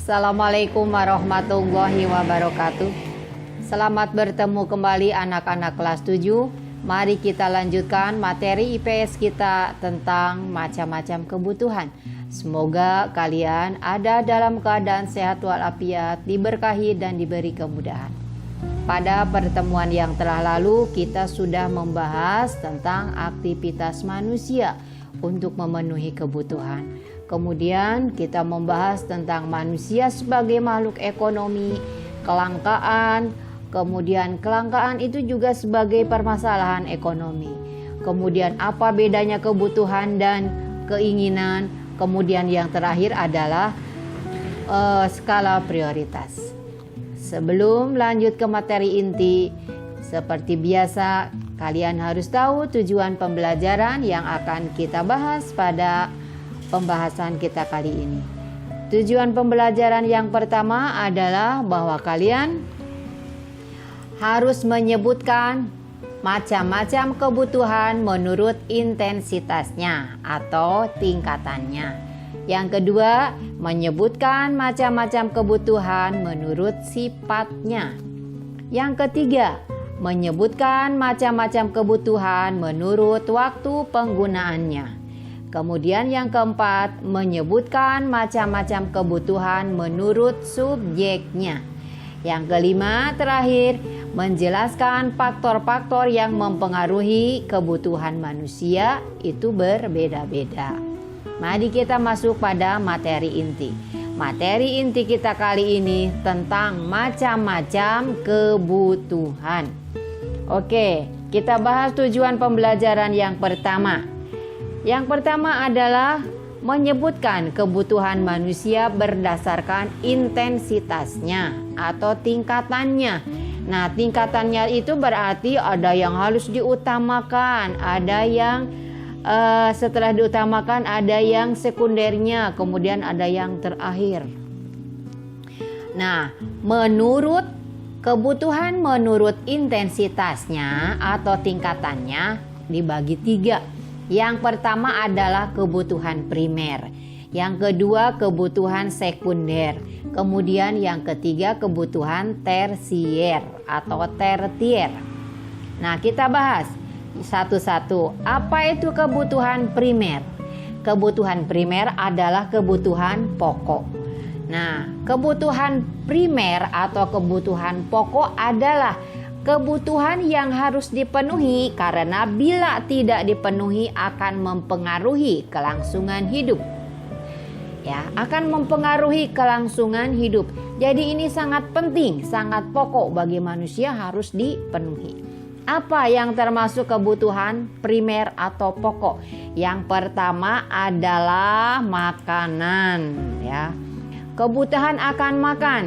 Assalamualaikum warahmatullahi wabarakatuh. Selamat bertemu kembali anak-anak kelas 7. Mari kita lanjutkan materi IPS kita tentang macam-macam kebutuhan. Semoga kalian ada dalam keadaan sehat walafiat, diberkahi dan diberi kemudahan. Pada pertemuan yang telah lalu kita sudah membahas tentang aktivitas manusia untuk memenuhi kebutuhan. Kemudian kita membahas tentang manusia sebagai makhluk ekonomi, kelangkaan, kemudian kelangkaan itu juga sebagai permasalahan ekonomi. Kemudian apa bedanya kebutuhan dan keinginan. Kemudian yang terakhir adalah skala prioritas. Sebelum lanjut ke materi inti, seperti biasa kalian harus tahu tujuan pembelajaran yang akan kita bahas pada pembahasan kita kali ini. Tujuan pembelajaran yang pertama adalah bahwa kalian harus menyebutkan macam-macam kebutuhan menurut intensitasnya atau tingkatannya. Yang kedua, menyebutkan macam-macam kebutuhan menurut sifatnya. Yang ketiga, menyebutkan macam-macam kebutuhan menurut waktu penggunaannya. Kemudian yang keempat, menyebutkan macam-macam kebutuhan menurut subjeknya. Yang kelima, terakhir, menjelaskan faktor-faktor yang mempengaruhi kebutuhan manusia itu berbeda-beda. Mari kita masuk pada materi inti. Materi inti kita kali ini tentang macam-macam kebutuhan. Oke, kita bahas tujuan pembelajaran yang pertama. Yang pertama adalah menyebutkan kebutuhan manusia berdasarkan intensitasnya atau tingkatannya. Nah, tingkatannya itu berarti ada yang harus diutamakan, ada yang setelah diutamakan, ada yang sekundernya, kemudian ada yang terakhir. Nah, menurut kebutuhan menurut intensitasnya atau tingkatannya dibagi 3. Yang pertama adalah kebutuhan primer, yang kedua kebutuhan sekunder, kemudian yang ketiga kebutuhan tersier atau tertier. Nah, kita bahas satu-satu. Apa itu kebutuhan primer? Kebutuhan primer adalah kebutuhan pokok. Nah, kebutuhan primer atau kebutuhan pokok adalah kebutuhan yang harus dipenuhi karena bila tidak dipenuhi akan mempengaruhi kelangsungan hidup. Ya, akan mempengaruhi kelangsungan hidup. Jadi ini sangat penting, sangat pokok bagi manusia harus dipenuhi. Apa yang termasuk kebutuhan primer atau pokok? Yang pertama adalah makanan, ya. Kebutuhan akan makan.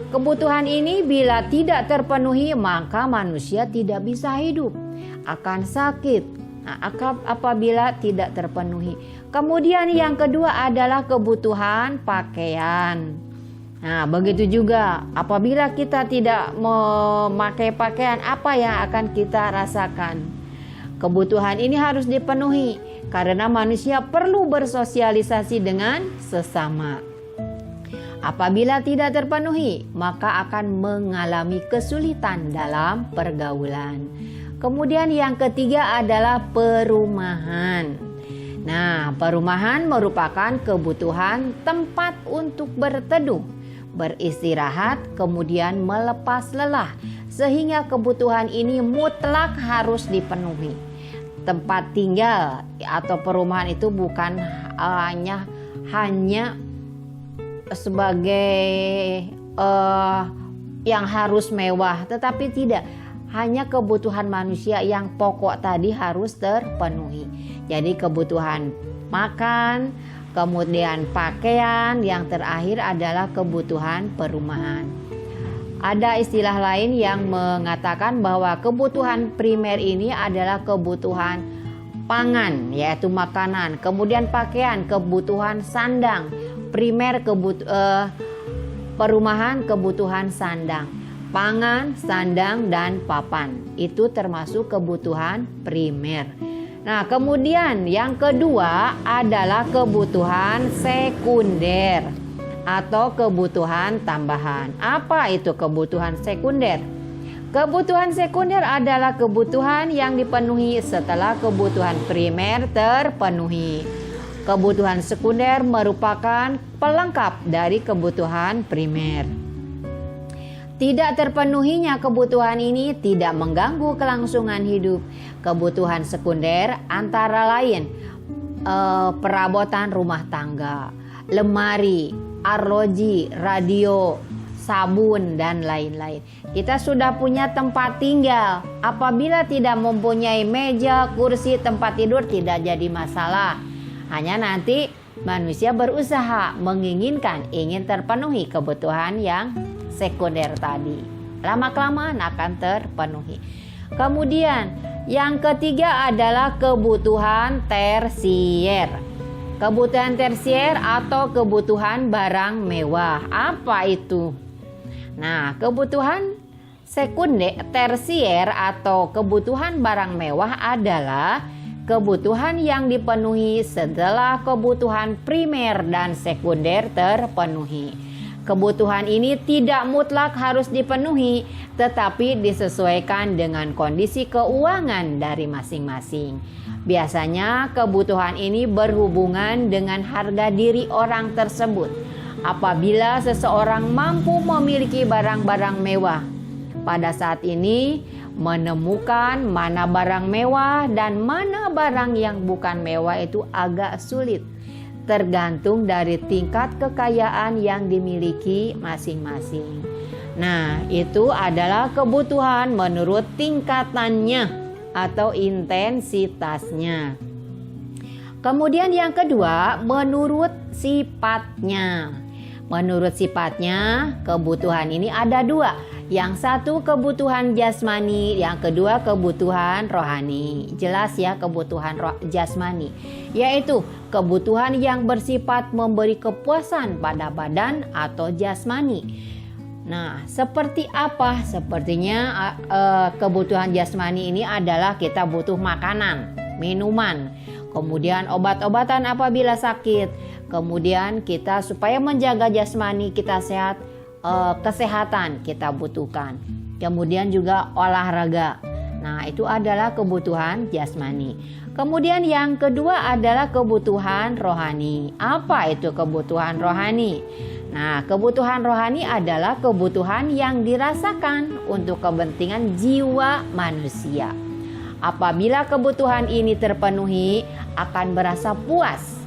Kebutuhan ini bila tidak terpenuhi maka manusia tidak bisa hidup, akan sakit apabila tidak terpenuhi. Kemudian yang kedua adalah kebutuhan pakaian. Nah, begitu juga apabila kita tidak memakai pakaian, apa yang akan kita rasakan? Kebutuhan ini harus dipenuhi karena manusia perlu bersosialisasi dengan sesama. Apabila tidak terpenuhi, maka akan mengalami kesulitan dalam pergaulan. Kemudian yang ketiga adalah perumahan. Nah, perumahan merupakan kebutuhan tempat untuk berteduh, beristirahat, kemudian melepas lelah. Sehingga kebutuhan ini mutlak harus dipenuhi. Tempat tinggal atau perumahan itu bukan hanya sebagai yang harus mewah, tetapi tidak, hanya kebutuhan manusia yang pokok tadi harus terpenuhi. Jadi kebutuhan makan, kemudian pakaian, yang terakhir adalah kebutuhan perumahan. Ada istilah lain yang mengatakan bahwa kebutuhan primer ini adalah kebutuhan pangan, yaitu makanan, kemudian pakaian, kebutuhan sandang, primer perumahan, kebutuhan sandang, pangan, sandang, dan papan. Itu termasuk kebutuhan primer. Nah, kemudian yang kedua adalah kebutuhan sekunder. atau kebutuhan tambahan. Apa itu kebutuhan sekunder? Kebutuhan sekunder adalah kebutuhan yang dipenuhi setelah kebutuhan primer terpenuhi. Kebutuhan sekunder merupakan pelengkap dari kebutuhan primer. Tidak terpenuhinya kebutuhan ini tidak mengganggu kelangsungan hidup. Kebutuhan sekunder antara lain perabotan rumah tangga, lemari, arloji, radio, sabun, dan lain-lain. Kita sudah punya tempat tinggal. Apabila tidak mempunyai meja, kursi, tempat tidur tidak jadi masalah. Hanya nanti manusia berusaha ingin terpenuhi kebutuhan yang sekunder tadi. Lama-kelamaan akan terpenuhi. Kemudian yang ketiga adalah kebutuhan tersier. Kebutuhan tersier atau kebutuhan barang mewah. Apa itu? Nah, kebutuhan sekunder tersier atau kebutuhan barang mewah adalah kebutuhan yang dipenuhi setelah kebutuhan primer dan sekunder terpenuhi. Kebutuhan ini tidak mutlak harus dipenuhi, tetapi disesuaikan dengan kondisi keuangan dari masing-masing. Biasanya kebutuhan ini berhubungan dengan harga diri orang tersebut. Apabila seseorang mampu memiliki barang-barang mewah, pada saat ini menemukan mana barang mewah dan mana barang yang bukan mewah itu agak sulit, tergantung dari tingkat kekayaan yang dimiliki masing-masing. Nah, itu adalah kebutuhan menurut tingkatannya atau intensitasnya. Kemudian yang kedua, menurut sifatnya. Menurut sifatnya, kebutuhan ini ada dua. Yang satu kebutuhan jasmani, yang kedua kebutuhan rohani. Jelas ya, kebutuhan jasmani, yaitu kebutuhan yang bersifat memberi kepuasan pada badan atau jasmani. Nah, seperti apa? Sepertinya kebutuhan jasmani ini adalah kita butuh makanan, minuman, kemudian obat-obatan apabila sakit. Kemudian kita supaya menjaga jasmani kita sehat, kesehatan kita butuhkan. Kemudian juga olahraga. Nah, itu adalah kebutuhan jasmani. Kemudian yang kedua adalah kebutuhan rohani. Apa itu kebutuhan rohani? Nah, kebutuhan rohani adalah kebutuhan yang dirasakan untuk kepentingan jiwa manusia. Apabila kebutuhan ini terpenuhi, akan berasa puas,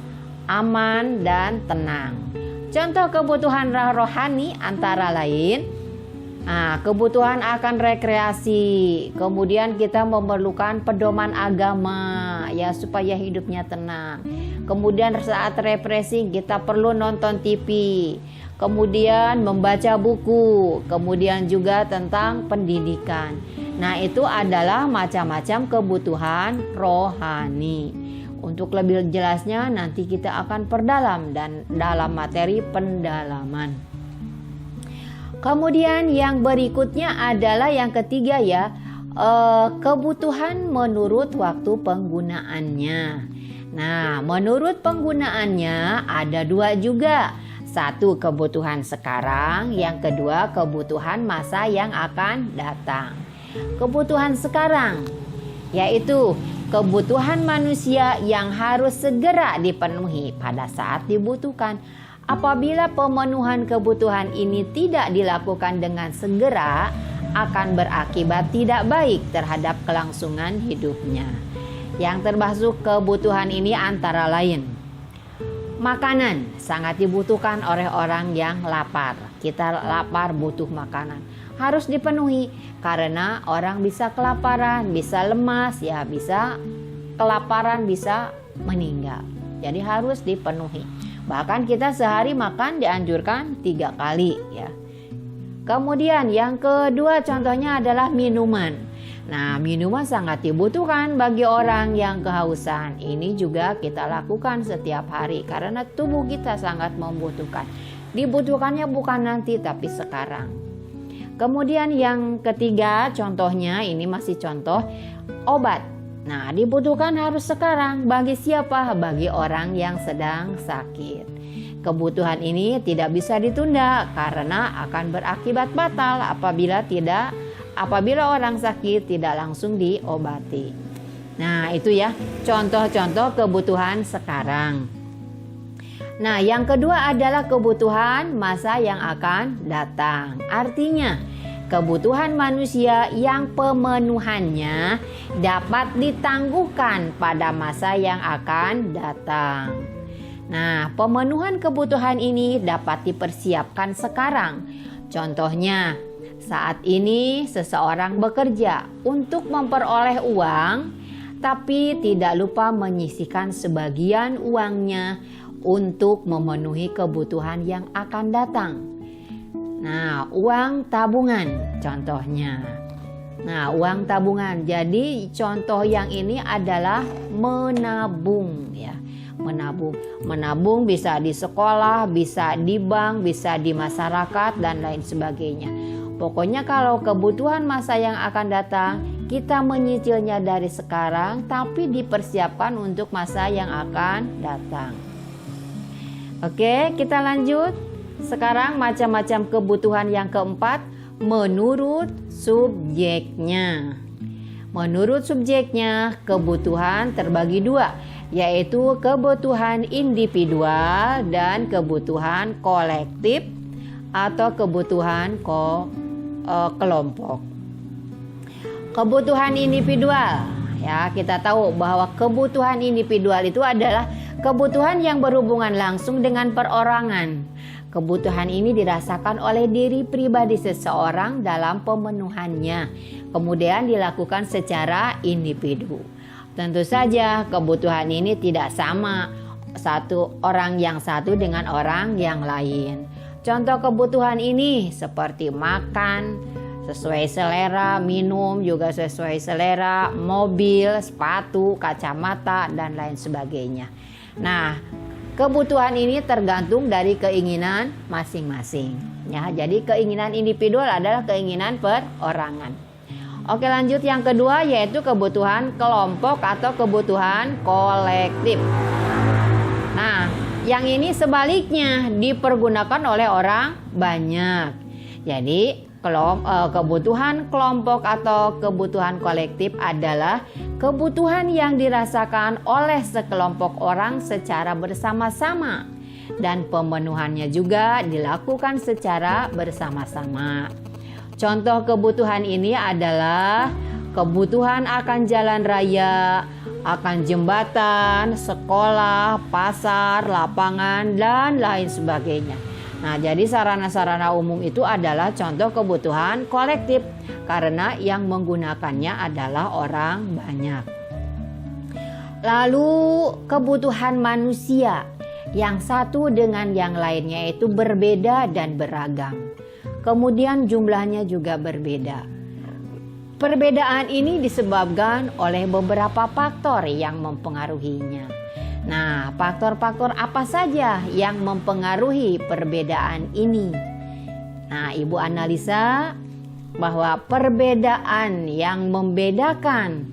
aman, dan tenang. Contoh kebutuhan rohani antara lain, kebutuhan akan rekreasi, kemudian kita memerlukan pedoman agama ya supaya hidupnya tenang. Kemudian saat refreshing kita perlu nonton TV, kemudian membaca buku, kemudian juga tentang pendidikan. Nah, itu adalah macam-macam kebutuhan rohani. Untuk lebih jelasnya nanti kita akan perdalam dan dalam materi pendalaman. Kemudian yang berikutnya adalah yang ketiga ya, kebutuhan menurut waktu penggunaannya. Nah, menurut penggunaannya ada dua juga. Satu kebutuhan sekarang, yang kedua kebutuhan masa yang akan datang. Kebutuhan sekarang yaitu kebutuhan manusia yang harus segera dipenuhi pada saat dibutuhkan. Apabila pemenuhan kebutuhan ini tidak dilakukan dengan segera, akan berakibat tidak baik terhadap kelangsungan hidupnya. Yang termasuk kebutuhan ini antara lain, makanan sangat dibutuhkan oleh orang yang lapar. Kita lapar butuh makanan, harus dipenuhi karena orang bisa kelaparan, bisa lemas, ya bisa kelaparan, bisa meninggal. Jadi harus dipenuhi. Bahkan kita sehari makan dianjurkan 3 kali ya. Kemudian yang kedua contohnya adalah minuman. Nah, minuman sangat dibutuhkan bagi orang yang kehausan. Ini juga kita lakukan setiap hari karena tubuh kita sangat membutuhkan. Dibutuhkannya bukan nanti tapi sekarang. Kemudian yang ketiga contohnya, ini masih contoh, obat. Nah, dibutuhkan harus sekarang. Bagi siapa? Bagi orang yang sedang sakit. Kebutuhan ini tidak bisa ditunda karena akan berakibat fatal apabila orang sakit tidak langsung diobati. Nah, itu ya contoh-contoh kebutuhan sekarang. Nah, yang kedua adalah kebutuhan masa yang akan datang. Artinya, kebutuhan manusia yang pemenuhannya dapat ditangguhkan pada masa yang akan datang. Nah, pemenuhan kebutuhan ini dapat dipersiapkan sekarang. Contohnya, saat ini seseorang bekerja untuk memperoleh uang, tapi tidak lupa menyisihkan sebagian uangnya untuk memenuhi kebutuhan yang akan datang. Nah, uang tabungan contohnya. Nah, uang tabungan. Jadi contoh yang ini adalah menabung ya. Menabung bisa di sekolah, bisa di bank, bisa di masyarakat dan lain sebagainya. Pokoknya kalau kebutuhan masa yang akan datang, kita menyicilnya dari sekarang tapi dipersiapkan untuk masa yang akan datang. Oke, kita lanjut. Sekarang macam-macam kebutuhan yang keempat menurut subjeknya. Menurut subjeknya, kebutuhan terbagi dua, yaitu kebutuhan individual dan kebutuhan kolektif atau kebutuhan kelompok. Kebutuhan individual, ya kita tahu bahwa kebutuhan individual itu adalah kebutuhan yang berhubungan langsung dengan perorangan. Kebutuhan ini dirasakan oleh diri pribadi seseorang dalam pemenuhannya, kemudian dilakukan secara individu. Tentu saja kebutuhan ini tidak sama orang yang satu dengan orang yang lain. Contoh kebutuhan ini seperti makan sesuai selera, minum juga sesuai selera, mobil, sepatu, kacamata, dan lain sebagainya. Nah, kebutuhan ini tergantung dari keinginan masing-masing. Ya, jadi keinginan individual adalah keinginan perorangan. Oke, lanjut yang kedua yaitu kebutuhan kelompok atau kebutuhan kolektif. Nah, yang ini sebaliknya dipergunakan oleh orang banyak. Jadi kebutuhan kelompok atau kebutuhan kolektif adalah kebutuhan yang dirasakan oleh sekelompok orang secara bersama-sama dan pemenuhannya juga dilakukan secara bersama-sama. Contoh kebutuhan ini adalah kebutuhan akan jalan raya, akan jembatan, sekolah, pasar, lapangan, dan lain sebagainya. Nah, jadi sarana-sarana umum itu adalah contoh kebutuhan kolektif karena yang menggunakannya adalah orang banyak. Lalu kebutuhan manusia yang satu dengan yang lainnya itu berbeda dan beragam. Kemudian jumlahnya juga berbeda. Perbedaan ini disebabkan oleh beberapa faktor yang mempengaruhinya. Nah, faktor-faktor apa saja yang mempengaruhi perbedaan ini? Nah, Ibu analisa bahwa perbedaan yang membedakan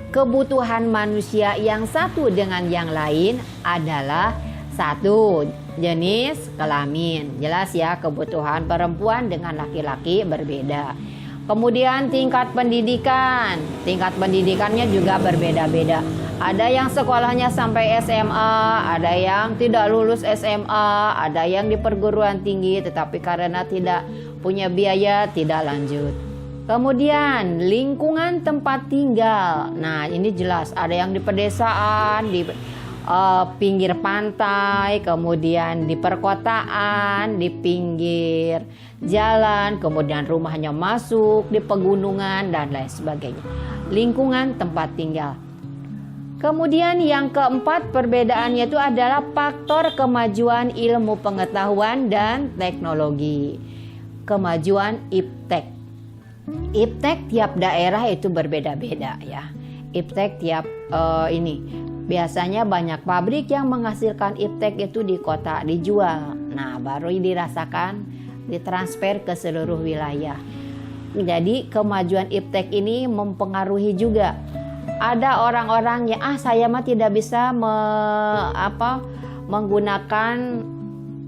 kebutuhan manusia yang satu dengan yang lain adalah satu, jenis kelamin. Jelas ya, kebutuhan perempuan dengan laki-laki berbeda. Kemudian tingkat pendidikan. Tingkat pendidikannya juga berbeda-beda. Ada yang sekolahnya sampai SMA, ada yang tidak lulus SMA, ada yang di perguruan tinggi tetapi karena tidak punya biaya tidak lanjut. Kemudian lingkungan tempat tinggal. Nah, ini jelas ada yang di pedesaan, di pinggir pantai, kemudian di perkotaan, di pinggir jalan, kemudian rumahnya masuk di pegunungan dan lain sebagainya. Lingkungan tempat tinggal. Kemudian yang keempat perbedaannya itu adalah faktor kemajuan ilmu pengetahuan dan teknologi. Kemajuan iptek. Iptek tiap daerah itu berbeda-beda ya. Iptek tiap biasanya banyak pabrik yang menghasilkan iptek itu di kota dijual. Nah, baru dirasakan ditransfer ke seluruh wilayah. Jadi kemajuan iptek ini mempengaruhi juga. Ada orang-orang yang saya mah tidak bisa menggunakan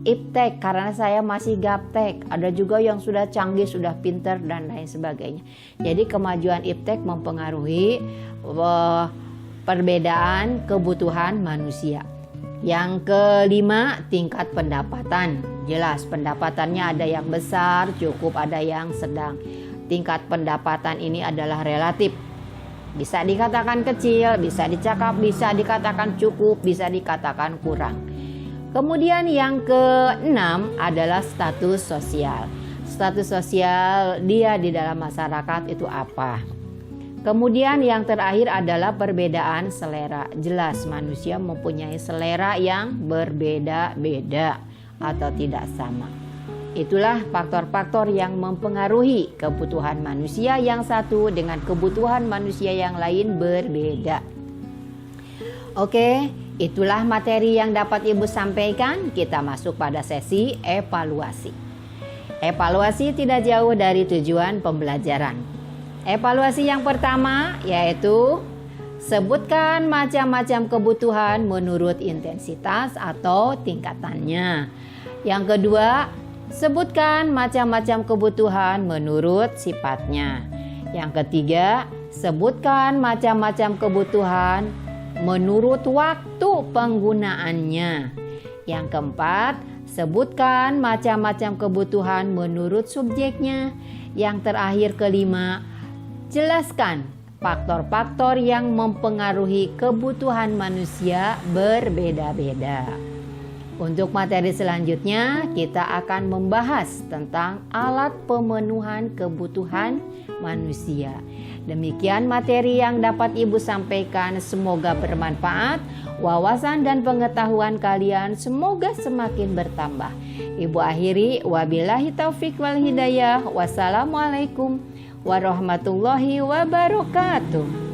iptek karena saya masih gaptek. Ada juga yang sudah canggih, sudah pinter dan lain sebagainya. Jadi kemajuan iptek mempengaruhi perbedaan kebutuhan manusia. Yang kelima, tingkat pendapatan. Jelas pendapatannya ada yang besar, cukup, ada yang sedang. Tingkat pendapatan ini adalah relatif. Bisa dikatakan kecil, bisa dikatakan cukup, bisa dikatakan kurang. Kemudian yang keenam adalah status sosial. Status sosial dia di dalam masyarakat itu apa? Kemudian yang terakhir adalah perbedaan selera. Jelas manusia mempunyai selera yang berbeda-beda atau tidak sama. Itulah faktor-faktor yang mempengaruhi kebutuhan manusia yang satu dengan kebutuhan manusia yang lain berbeda. Oke, itulah materi yang dapat Ibu sampaikan. Kita masuk pada sesi evaluasi. Evaluasi tidak jauh dari tujuan pembelajaran. Evaluasi yang pertama yaitu sebutkan macam-macam kebutuhan menurut intensitas atau tingkatannya. Yang kedua, sebutkan macam-macam kebutuhan menurut sifatnya. Yang ketiga, sebutkan macam-macam kebutuhan menurut waktu penggunaannya. Yang keempat, sebutkan macam-macam kebutuhan menurut subjeknya. Yang terakhir kelima, jelaskan faktor-faktor yang mempengaruhi kebutuhan manusia berbeda-beda. Untuk materi selanjutnya, kita akan membahas tentang alat pemenuhan kebutuhan manusia. Demikian materi yang dapat Ibu sampaikan. Semoga bermanfaat. Wawasan dan pengetahuan kalian semoga semakin bertambah. Ibu akhiri, wabillahi taufik wal hidayah. Wassalamualaikum warahmatullahi wabarakatuh.